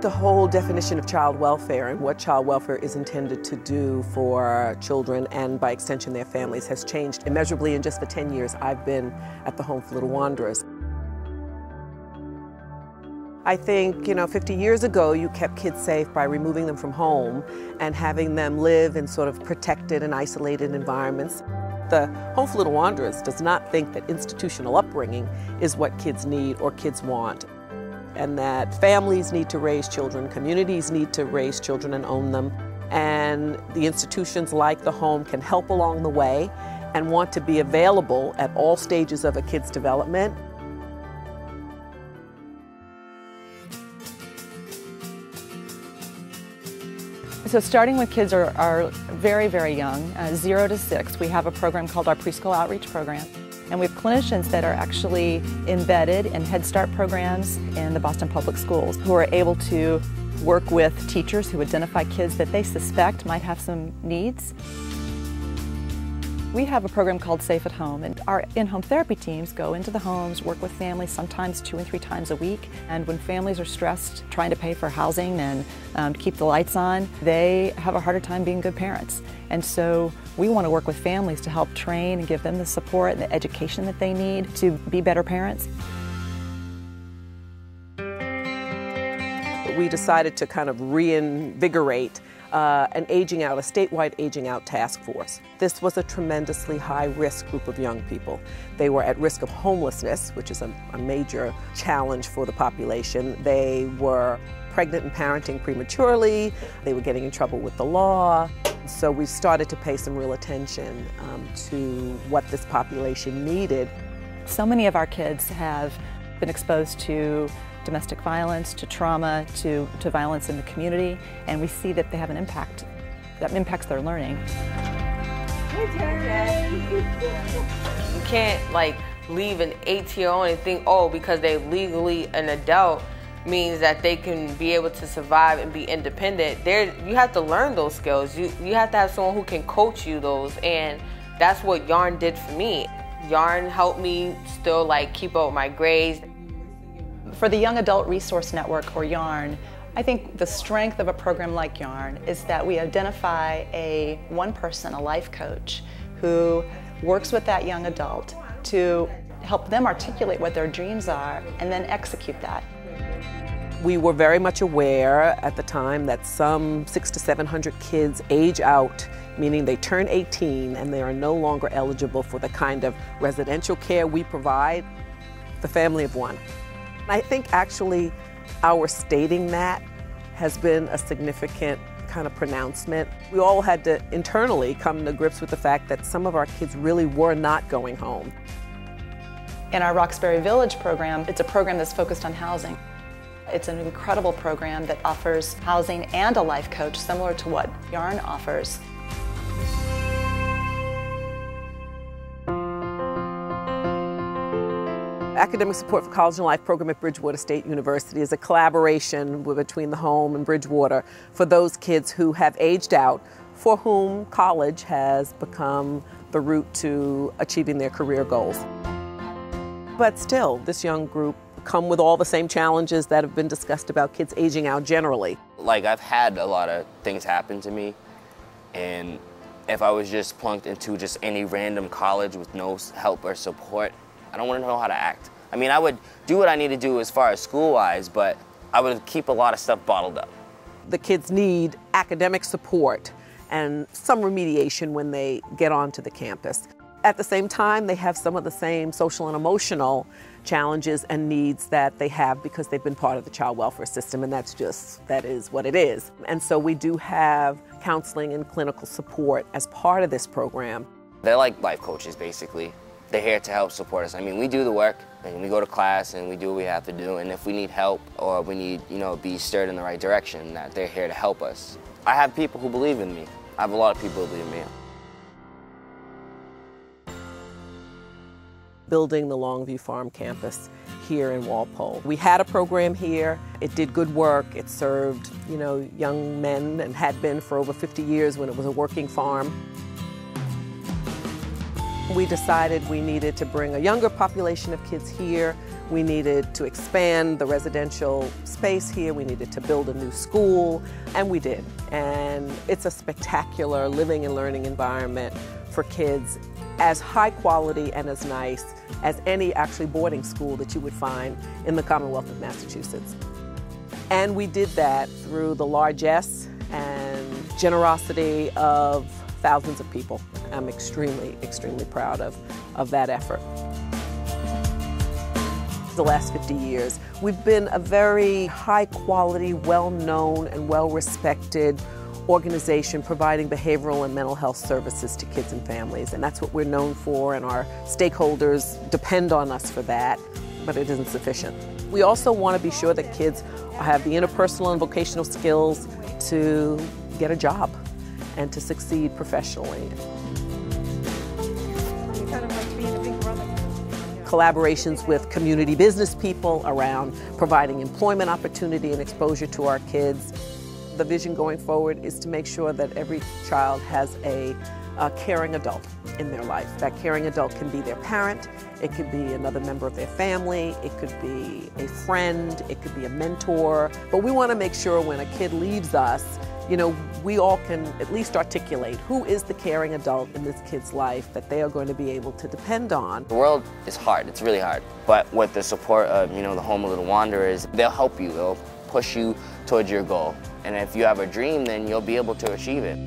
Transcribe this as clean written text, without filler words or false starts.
the whole definition of child welfare and what child welfare is intended to do for children and by extension their families has changed immeasurably in just the 10 years I've been at the Home for Little Wanderers. I think, 50 years ago you kept kids safe by removing them from home and having them live in sort of protected and isolated environments. The Home for Little Wanderers does not think that institutional upbringing is what kids need or kids want, and that families need to raise children, communities need to raise children and own them, and the institutions like the home can help along the way and want to be available at all stages of a kid's development. So starting with kids are very, very young, 0 to 6, we have a program called our Preschool Outreach Program. And we have clinicians that are actually embedded in Head Start programs in the Boston Public Schools who are able to work with teachers who identify kids that they suspect might have some needs. We have a program called Safe at Home, and our in-home therapy teams go into the homes, work with families sometimes 2 and 3 times a week. And when families are stressed trying to pay for housing and to keep the lights on, they have a harder time being good parents. And so we want to work with families to help train and give them the support and the education that they need to be better parents. We decided to kind of reinvigorate a statewide aging out task force. This was a tremendously high-risk group of young people. They were at risk of homelessness, which is a major challenge for the population. They were pregnant and parenting prematurely. They were getting in trouble with the law. So we started to pay some real attention to what this population needed. So many of our kids have been exposed to domestic violence, to trauma, to violence in the community, and we see that they have an impact that impacts their learning. You can't leave an 18-year-old and think, oh, because they're legally an adult means that they can be able to survive and be independent. You have to learn those skills. You have to have someone who can coach you those, and that's what Yarn did for me. Yarn helped me still keep up with my grades. For the Young Adult Resource Network, or YARN, I think the strength of a program like YARN is that we identify one person, a life coach, who works with that young adult to help them articulate what their dreams are and then execute that. We were very much aware at the time that some 600 to 700 kids age out, meaning they turn 18 and they are no longer eligible for the kind of residential care we provide, the family of one. I think actually our stating that has been a significant kind of pronouncement. We all had to internally come to grips with the fact that some of our kids really were not going home. In our Roxbury Village program, it's a program that's focused on housing. It's an incredible program that offers housing and a life coach similar to what YARN offers. Academic Support for College and Life program at Bridgewater State University is a collaboration between the home and Bridgewater for those kids who have aged out, for whom college has become the route to achieving their career goals. But still, this young group come with all the same challenges that have been discussed about kids aging out generally. I've had a lot of things happen to me, and if I was just plunked into just any random college with no help or support, I don't want to know how to act. I mean, I would do what I need to do as far as school-wise, but I would keep a lot of stuff bottled up. The kids need academic support and some remediation when they get onto the campus. At the same time, they have some of the same social and emotional challenges and needs that they have because they've been part of the child welfare system, and that is what it is. And so we do have counseling and clinical support as part of this program. They're like life coaches, basically. They're here to help support us. I mean, we do the work, and we go to class, and we do what we have to do, and if we need help or we need, be steered in the right direction, that they're here to help us. I have people who believe in me. I have a lot of people who believe in me. Building the Longview Farm campus here in Walpole. We had a program here. It did good work. It served, young men and had been for over 50 years when it was a working farm. We decided we needed to bring a younger population of kids here. We needed to expand the residential space here. We needed to build a new school, and we did. And it's a spectacular living and learning environment for kids, as high quality and as nice as any actually boarding school that you would find in the Commonwealth of Massachusetts. And we did that through the largesse and generosity of thousands of people. I'm extremely, extremely proud of that effort. The last 50 years, we've been a very high quality, well-known and well-respected organization providing behavioral and mental health services to kids and families. And that's what we're known for, and our stakeholders depend on us for that, but it isn't sufficient. We also want to be sure that kids have the interpersonal and vocational skills to get a job and to succeed professionally. Collaborations with community business people around providing employment opportunity and exposure to our kids. The vision going forward is to make sure that every child has a caring adult in their life. That caring adult can be their parent, it could be another member of their family, it could be a friend, it could be a mentor. But we want to make sure when a kid leaves us, you know, we all can at least articulate who is the caring adult in this kid's life that they are going to be able to depend on. The world is hard, it's really hard. But with the support of, you know, the Home of Little Wanderers, they'll help you, they'll push you towards your goal. And if you have a dream, then you'll be able to achieve it.